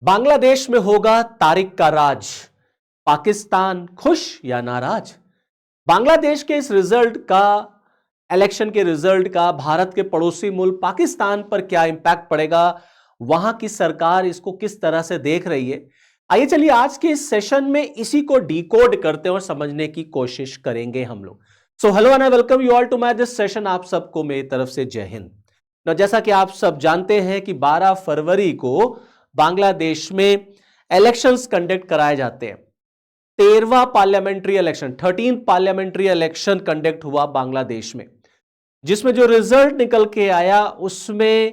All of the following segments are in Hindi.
बांग्लादेश में होगा तारिक का राज, पाकिस्तान खुश या नाराज। बांग्लादेश के इस रिजल्ट का, इलेक्शन के रिजल्ट का भारत के पड़ोसी मुल्क पाकिस्तान पर क्या इंपैक्ट पड़ेगा, वहां की सरकार इसको किस तरह से देख रही है, आइए चलिए आज के इस सेशन में इसी को डिकोड करते और समझने की कोशिश करेंगे हम लोग। So hello and I welcome you all to my this session. आप सबको मेरी तरफ से जय हिंद। जैसा कि आप सब जानते हैं कि 12 फरवरी को बांग्लादेश में इलेक्शंस कंडक्ट कराए जाते हैं। 13वां parliamentary election, 13th parliamentary election conduct हुआ बांग्लादेश में, जिसमें जो रिजल्ट निकल के आया उसमें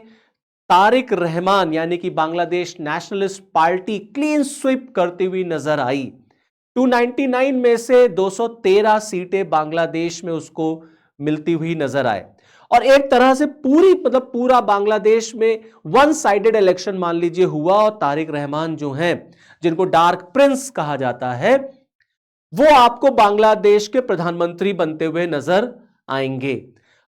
तारिक रहमान यानी कि Bangladesh nationalist party clean sweep करती हुई नजर आई। 299 में से 213 सीटें बांग्लादेश में उसको मिलती हुई नजर आए और एक तरह से पूरा बांग्लादेश में वन साइडेड इलेक्शन मान लीजिए हुआ और तारिक रहमान जो हैं, जिनको डार्क प्रिंस कहा जाता है, वो आपको बांग्लादेश के प्रधानमंत्री बनते हुए नजर आएंगे।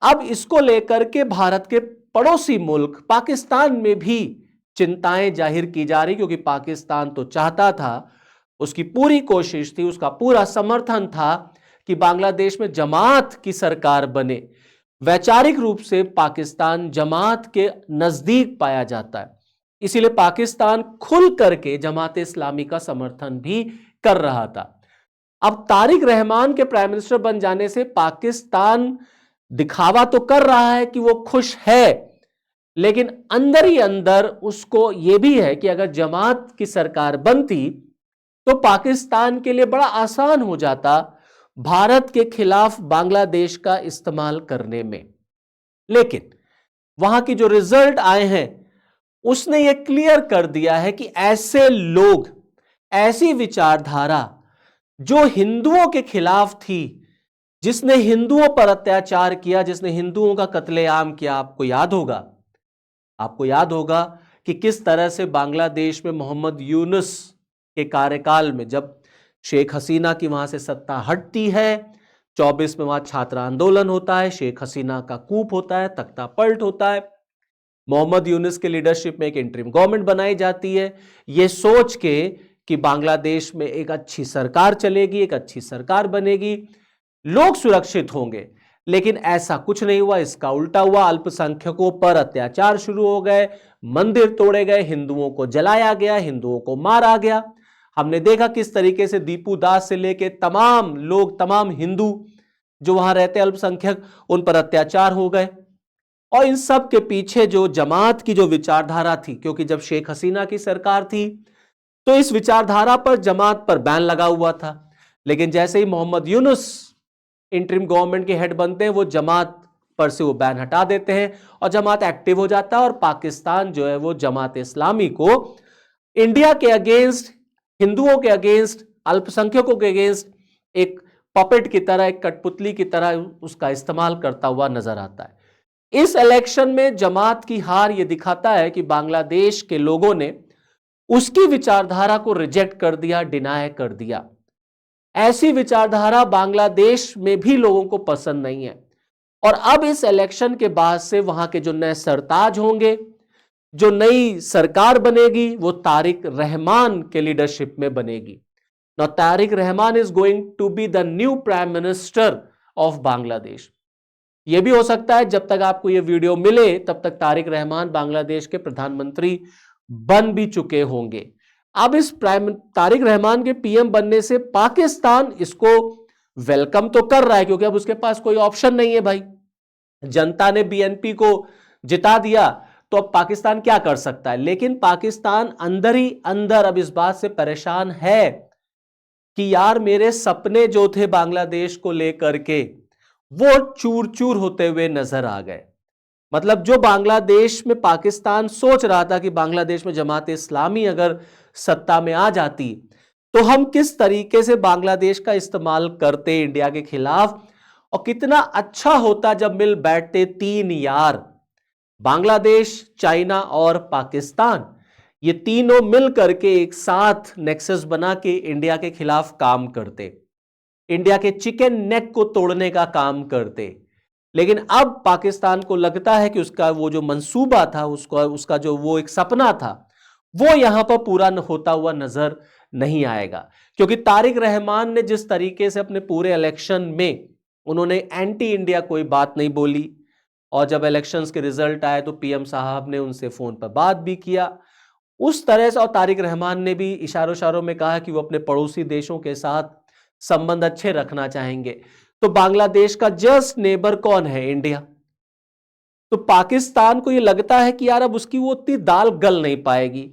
अब इसको लेकर के भारत के पड़ोसी मुल्क पाकिस्तान में भी चिंताएं जाहिर की जा रही, क्योंकि पाकिस्तान तो चाहता था, उसकी पूरी कोशिश थी, उसका पूरा समर्थन था कि बांग्लादेश में जमात की सरकार बने। वैचारिक रूप से पाकिस्तान जमात के नजदीक पाया जाता है, इसीलिए पाकिस्तान खुल करके जमात इस्लामी का समर्थन भी कर रहा था। अब तारिक रहमान के प्राइम मिनिस्टर बन जाने से पाकिस्तान दिखावा तो कर रहा है कि वो खुश है, लेकिन अंदर ही अंदर उसको यह भी है कि अगर जमात की सरकार बनती तो पाकिस्तान के लिए बड़ा आसान हो जाता भारत के खिलाफ बांग्लादेश का इस्तेमाल करने में। लेकिन वहां की जो रिजल्ट आए हैं उसने यह क्लियर कर दिया है कि ऐसे लोग, ऐसी विचारधारा जो हिंदुओं के खिलाफ थी, जिसने हिंदुओं पर अत्याचार किया, जिसने हिंदुओं का कत्लेआम किया, आपको याद होगा कि किस तरह से बांग्लादेश में मोहम्मद यूनुस के कार्यकाल में, जब शेख हसीना की वहां से सत्ता हटती है, 24 में वहां छात्र आंदोलन होता है, शेख हसीना का कूप होता है, तख्ता पलट होता है, मोहम्मद यूनुस के लीडरशिप में एक इंटरिम गवर्नमेंट बनाई जाती है, यह सोच के कि बांग्लादेश में एक अच्छी सरकार चलेगी, एक अच्छी सरकार बनेगी, लोग सुरक्षित होंगे। लेकिन ऐसा कुछ नहीं हुआ, इसका उल्टा हुआ। अल्पसंख्यकों पर अत्याचार शुरू हो गए, मंदिर तोड़े गए, हिंदुओं को जलाया गया, हिंदुओं को मारा गया। हमने देखा किस तरीके से दीपू दास से लेके तमाम लोग, तमाम हिंदू जो वहां रहते अल्पसंख्यक, उन पर अत्याचार हो गए। और इन सब के पीछे जो जमात की जो विचारधारा थी, क्योंकि जब शेख हसीना की सरकार थी तो इस विचारधारा पर, जमात पर बैन लगा हुआ था, लेकिन जैसे ही मोहम्मद यूनुस इंटरिम गवर्नमेंट के हेड बनते हैं, वो जमात पर से वो बैन हटा देते हैं और जमात एक्टिव हो जाता है। और पाकिस्तान जो है वो जमात इस्लामी को इंडिया के अगेंस्ट, हिंदुओं के अगेंस्ट, अल्पसंख्यकों के अगेंस्ट एक पपेट की तरह, एक कठपुतली की तरह उसका इस्तेमाल करता हुआ नजर आता है। इस इलेक्शन में जमात की हार यह दिखाता है कि बांग्लादेश के लोगों ने उसकी विचारधारा को रिजेक्ट कर दिया, डिनाय कर दिया। ऐसी विचारधारा बांग्लादेश में भी लोगों को पसंद नहीं है। और अब इस इलेक्शन के बाद से वहां के जो नए सरताज होंगे, जो नई सरकार बनेगी, वो तारिक रहमान के लीडरशिप में बनेगी। Now Tarique Rahman is going to be the new prime minister of Bangladesh. यह भी हो सकता है जब तक आपको यह वीडियो मिले तब तक तारिक रहमान बांग्लादेश के प्रधानमंत्री बन भी चुके होंगे। अब इस तारिक रहमान के पीएम बनने से पाकिस्तान इसको वेलकम तो कर रहा है, क्योंकि अब उसके पास कोई ऑप्शन नहीं है भाई। जनता ने बीएनपी को जिता दिया तो अब पाकिस्तान क्या कर सकता है। लेकिन पाकिस्तान अंदर ही अंदर अब इस बात से परेशान है कि यार मेरे सपने जो थे बांग्लादेश को लेकर के, वो चूर चूर होते हुए नजर आ गए। मतलब जो बांग्लादेश में पाकिस्तान सोच रहा था कि बांग्लादेश में जमात इस्लामी अगर सत्ता में आ जाती तो हम किस तरीके से बांग्लादेश का इस्तेमाल करते इंडिया के खिलाफ, और कितना अच्छा होता जब मिल बैठते तीन यार, बांग्लादेश, चाइना और पाकिस्तान, ये तीनों मिल करके एक साथ नेक्सस बना के इंडिया के खिलाफ काम करते, इंडिया के चिकन नेक को तोड़ने का काम करते। लेकिन अब पाकिस्तान को लगता है कि उसका वो जो मंसूबा था, उसका जो वो एक सपना था, वो यहां पर पूरा होता हुआ नजर नहीं आएगा, क्योंकि तारिक रहमान ने जिस तरीके से अपने पूरे इलेक्शन में उन्होंने एंटी इंडिया कोई बात नहीं बोली, और जब इलेक्शंस के रिजल्ट आए तो पीएम साहब ने उनसे फोन पर बात भी किया उस तरह से, और तारिक रहमान ने भी इशारों इशारों में कहा कि वो अपने पड़ोसी देशों के साथ संबंध अच्छे रखना चाहेंगे। तो बांग्लादेश का जस्ट नेबर कौन है? इंडिया। तो पाकिस्तान को ये लगता है कि यार अब उसकी वो उतनी दाल गल नहीं पाएगी।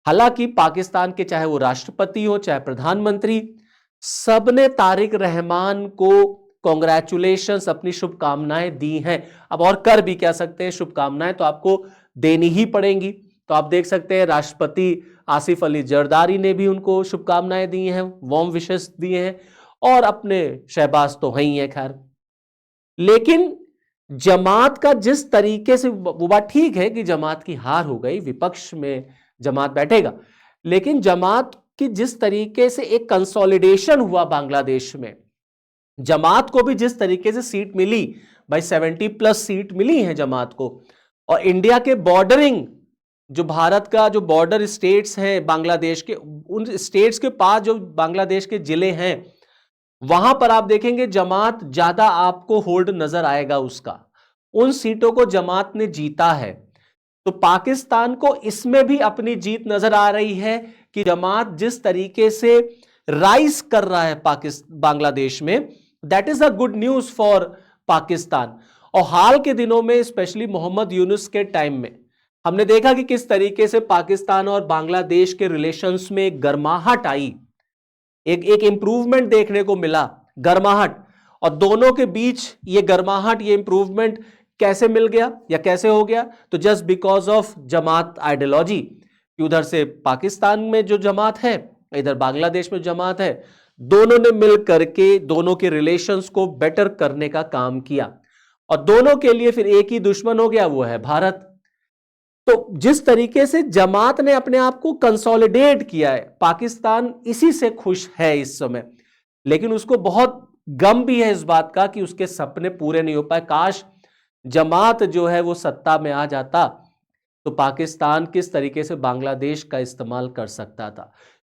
हालांकि पाकिस्तान के चाहे वो राष्ट्रपति हो चाहे प्रधानमंत्री, सबने तारिक रहमान को कॉन्ग्रेचुलेशंस, अपनी शुभकामनाएं दी हैं। अब और कर भी क्या सकते हैं, शुभकामनाएं तो आपको देनी ही पड़ेंगी। तो आप देख सकते हैं राष्ट्रपति आसिफ अली जरदारी ने भी उनको शुभकामनाएं दी हैं, वार्म विशेस दिए हैं, और अपने शहबाज तो हैं ही है खैर। लेकिन जमात का जिस तरीके से, वो बात ठीक है कि जमात की हार हो गई, विपक्ष में जमात बैठेगा, लेकिन जमात की जिस तरीके से एक कंसोलिडेशन हुआ बांग्लादेश में, जमात को भी जिस तरीके से सीट मिली, भाई 70+ सीट मिली है जमात को, और इंडिया के बॉर्डरिंग, जो भारत का जो बॉर्डर स्टेट्स हैं बांग्लादेश के, उन स्टेट्स के पास जो बांग्लादेश के जिले हैं, वहां पर आप देखेंगे जमात ज्यादा आपको होल्ड नजर आएगा उसका, उन सीटों को जमात ने जीता है। तो पाकिस्तान को इसमें भी अपनी जीत नजर आ रही है कि जमात जिस तरीके से राइज कर रहा है बांग्लादेश में, that is a good news for Pakistan. और हाल के दिनों में स्पेशली मोहम्मद यूनुस के टाइम में हमने देखा कि किस तरीके से पाकिस्तान और बांग्लादेश के रिलेशंस में एक गर्माहट आई, एक इंप्रूवमेंट देखने को मिला, गर्माहट। और दोनों के बीच ये गर्माहट, ये इंप्रूवमेंट कैसे मिल गया या कैसे हो गया? तो just because of Jamaat ideology, कि उधर से पाकिस्तान में जो जमात है, इधर बांग्लादेश में जमात है, दोनों ने मिल करके दोनों के रिलेशंस को बेटर करने का काम किया, और दोनों के लिए फिर एक ही दुश्मन हो गया, वो है भारत। तो जिस तरीके से जमात ने अपने आप को कंसोलिडेट किया है, पाकिस्तान इसी से खुश है इस समय, लेकिन उसको बहुत गम भी है इस बात का कि उसके सपने पूरे नहीं हो पाए। काश जमात जो है वो सत्ता में आ जाता तो पाकिस्तान किस तरीके से बांग्लादेश का इस्तेमाल कर सकता था।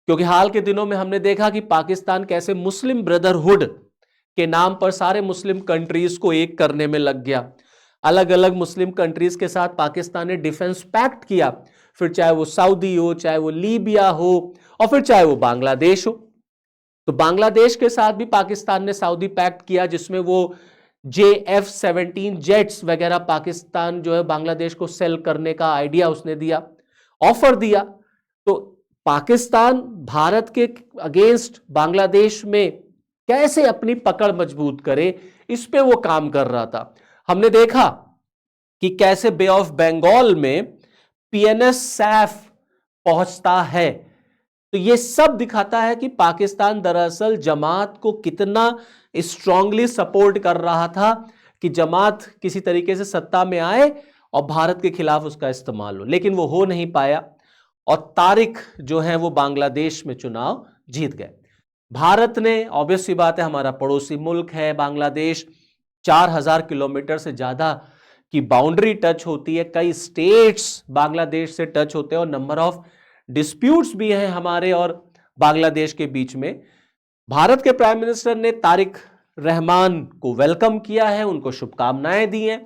क्योंकि हाल के दिनों में हमने देखा कि पाकिस्तान कैसे मुस्लिम ब्रदरहुड के नाम पर सारे मुस्लिम कंट्रीज को एक करने में लग गया। अलग अलग मुस्लिम कंट्रीज के साथ पाकिस्तान ने डिफेंस पैक्ट किया, फिर चाहे वो सऊदी हो, चाहे वो लीबिया हो, और फिर चाहे वो बांग्लादेश हो। तो बांग्लादेश के साथ भी पाकिस्तान ने सऊदी पैक्ट किया, जिसमें वो JF-17 जेट्स वगैरह पाकिस्तान जो है बांग्लादेश को सेल करने का आइडिया उसने दिया, ऑफर दिया। तो पाकिस्तान भारत के अगेंस्ट बांग्लादेश में कैसे अपनी पकड़ मजबूत करे, इस पे वो काम कर रहा था। हमने देखा कि कैसे बे ऑफ बंगाल में PNS सैफ पहुंचता है। तो ये सब दिखाता है कि पाकिस्तान दरअसल जमात को कितना स्ट्रांगली सपोर्ट कर रहा था कि जमात किसी तरीके से सत्ता में आए और भारत के खिलाफ उसका इस्तेमाल हो, लेकिन वो हो नहीं पाया, और तारिक जो है वो बांग्लादेश में चुनाव जीत गए। भारत ने, ऑब्वियस सी बात है, हमारा पड़ोसी मुल्क है बांग्लादेश, 4000 किलोमीटर से ज्यादा की बाउंड्री टच होती है, कई स्टेट्स बांग्लादेश से टच होते हैं, और नंबर ऑफ डिस्प्यूट्स भी हैं हमारे और बांग्लादेश के बीच में। भारत के प्राइम मिनिस्टर ने तारिक रहमान को वेलकम किया है, उनको शुभकामनाएं दी हैं,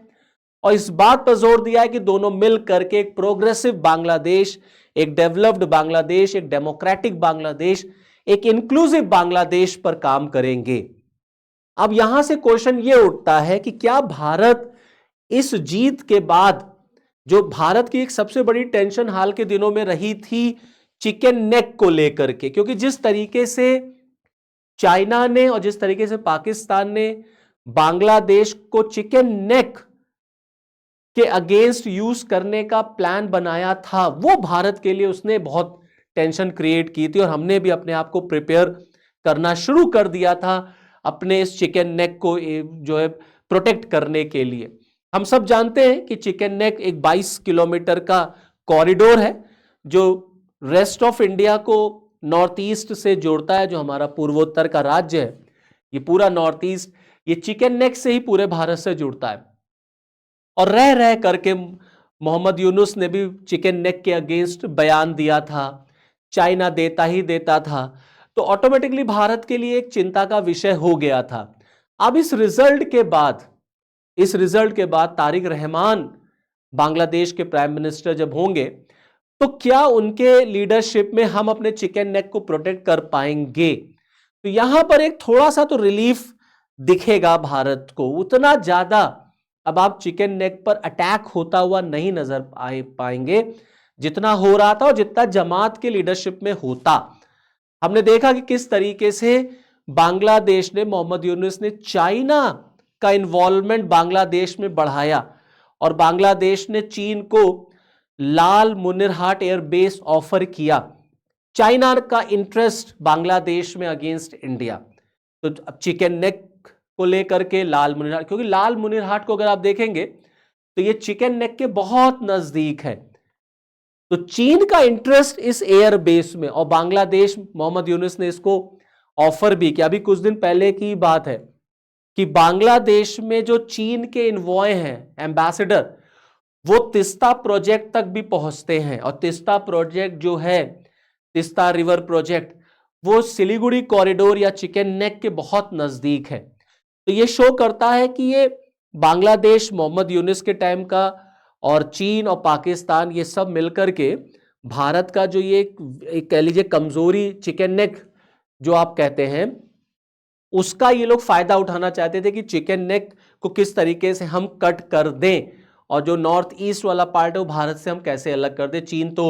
और इस बात पर जोर दिया है कि दोनों मिल करके एक प्रोग्रेसिव बांग्लादेश, एक डेवलप्ड बांग्लादेश, एक डेमोक्रेटिक बांग्लादेश, एक इंक्लूसिव बांग्लादेश पर काम करेंगे। अब यहां से क्वेश्चन यह उठता है कि क्या भारत इस जीत के बाद, जो भारत की एक सबसे बड़ी टेंशन हाल के दिनों में रही थी चिकन नेक को लेकर के, क्योंकि जिस तरीके से चाइना ने और जिस तरीके से पाकिस्तान ने बांग्लादेश को चिकन नेक के अगेंस्ट यूज करने का प्लान बनाया था, वो भारत के लिए उसने बहुत टेंशन क्रिएट की थी, और हमने भी अपने आप को प्रिपेयर करना शुरू कर दिया था अपने इस चिकन नेक को जो है प्रोटेक्ट करने के लिए। हम सब जानते हैं कि चिकन नेक एक 22 किलोमीटर का कॉरिडोर है जो रेस्ट ऑफ इंडिया को नॉर्थ ईस्ट से जोड़ता है। जो हमारा पूर्वोत्तर का राज्य है, ये पूरा नॉर्थ ईस्ट, ये चिकन नेक से ही पूरे भारत से जुड़ता है, और रह रह करके मोहम्मद यूनुस ने भी चिकन नेक के अगेंस्ट बयान दिया था, चाइना देता ही देता था, तो ऑटोमेटिकली भारत के लिए एक चिंता का विषय हो गया था। अब इस रिजल्ट के बाद तारिक रहमान बांग्लादेश के प्राइम मिनिस्टर जब होंगे, तो क्या उनके लीडरशिप में हम अपने चिकन नेक को प्रोटेक्ट कर पाएंगे? तो यहां पर एक थोड़ा सा तो रिलीफ दिखेगा भारत को। उतना ज्यादा अब आप चिकन नेक पर अटैक होता हुआ नहीं नजर पाएंगे जितना हो रहा था और जितना जमात के लीडरशिप में होता। हमने देखा कि किस तरीके से बांग्लादेश ने, मोहम्मद यूनुस ने चाइना का इन्वॉल्वमेंट बांग्लादेश में बढ़ाया और बांग्लादेश ने चीन को लाल मुनिरहाट एयरबेस ऑफर किया। चाइना का इंटरेस्ट बांग्लादेश में अगेंस्ट इंडिया। तो अब चिकन नेक को लेकर के लाल मुनिरहाट, क्योंकि लाल मुनिरहाट को अगर आप देखेंगे तो ये चिकन नेक के बहुत नजदीक है, तो चीन का इंटरेस्ट इस एयरबेस में, और बांग्लादेश, मोहम्मद यूनुस ने इसको ऑफर भी किया। अभी कुछ दिन पहले की बात है कि बांग्लादेश में जो चीन के इन्वॉय हैं एम्बेसडर, वो तिस्ता प्रोजेक्ट तक भी पहुंचते हैं, और तिस्ता प्रोजेक्ट जो है, तिस्ता रिवर प्रोजेक्ट, वो सिलीगुड़ी कॉरिडोर या चिकन नेक के बहुत नजदीक है। तो ये शो करता है कि ये बांग्लादेश मोहम्मद यूनुस के टाइम का और चीन और पाकिस्तान, ये सब मिलकर के भारत का जो ये एक कह लीजिए कमजोरी चिकन नेक जो आप कहते हैं, उसका ये लोग फायदा उठाना चाहते थे कि चिकन नेक को किस तरीके से हम कट कर दें, और जो नॉर्थ ईस्ट वाला पार्ट है वो भारत से हम कैसे अलग कर दें। चीन तो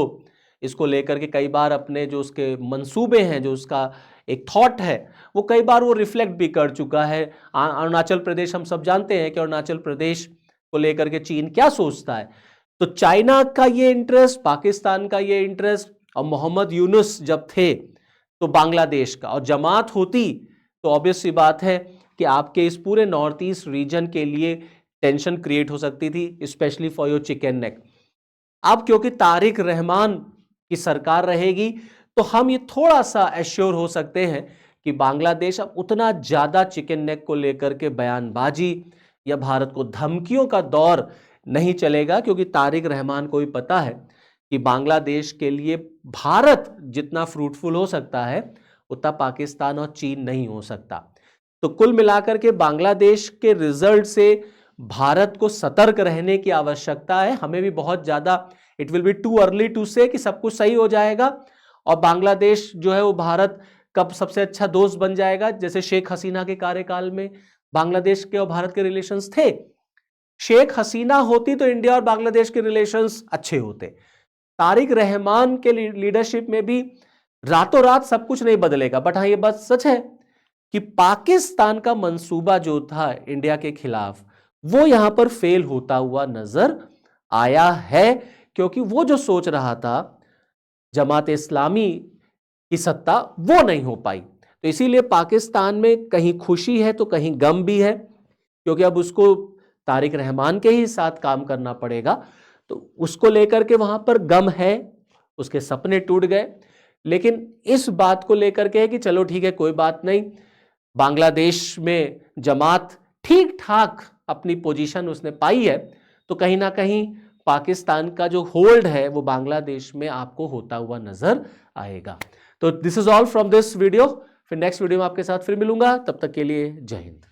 इसको लेकर के कई बार अपने जो उसके मंसूबे हैं, जो उसका एक थॉट है, वो कई बार वो रिफ्लेक्ट भी कर चुका है। अरुणाचल प्रदेश, हम सब जानते हैं कि अरुणाचल प्रदेश को लेकर के चीन क्या सोचता है। तो चाइना का ये इंटरेस्ट, पाकिस्तान का ये इंटरेस्ट, और मोहम्मद यूनुस जब थे तो बांग्लादेश का, और जमात होती तो ऑब्वियस सी बात है कि आपके इस पूरे नॉर्थ ईस्ट रीजन के लिए टेंशन क्रिएट हो सकती थी, specially for your chicken neck. अब क्योंकि तारिक रहमान की सरकार रहेगी, तो हम ये थोड़ा सा एश्योर हो सकते हैं कि बांग्लादेश अब उतना ज्यादा चिकन नेक को लेकर के बयानबाजी या भारत को धमकियों का दौर नहीं चलेगा, क्योंकि तारिक रहमान को भी पता है कि बांग्लादेश के लिए भारत जितना फ्रूटफुल हो सकता है उतना पाकिस्तान और चीन नहीं हो सकता। तो कुल मिलाकर के बांग्लादेश के रिजल्ट से भारत को सतर्क रहने की आवश्यकता है। हमें भी बहुत ज्यादा, it will be too early to say कि सब कुछ सही हो जाएगा और बांग्लादेश जो है वो भारत कब सबसे अच्छा दोस्त बन जाएगा। जैसे शेख हसीना के कार्यकाल में बांग्लादेश के और भारत के रिलेशंस थे। शेख हसीना होती तो इंडिया और बांग्लादेश के रिलेशंस अच्छे होते। तारिक रहमान के लीडरशिप में भी रातों रात सब कुछ नहीं बदलेगा, बट हाँ ये बात सच है कि पाकिस्तान का मंसूबा जो था इंडिया के खिलाफ, वो यहां पर फेल होता हुआ नजर आया है, क्योंकि वो जो सोच रहा था जमात इस्लामी की सत्ता, वो नहीं हो पाई। तो इसीलिए पाकिस्तान में कहीं खुशी है तो कहीं गम भी है, क्योंकि अब उसको तारिक रहमान के ही साथ काम करना पड़ेगा। तो उसको लेकर के वहां पर गम है, उसके सपने टूट गए। लेकिन इस बात को लेकर के है कि चलो ठीक है, कोई बात नहीं, बांग्लादेश में जमात ठीक ठाक अपनी पोजीशन उसने पाई है, तो कहीं ना कहीं पाकिस्तान का जो होल्ड है वो बांग्लादेश में आपको होता हुआ नजर आएगा। तो this is all from this video. फिर नेक्स्ट वीडियो में आपके साथ फिर मिलूंगा, तब तक के लिए जय हिंद।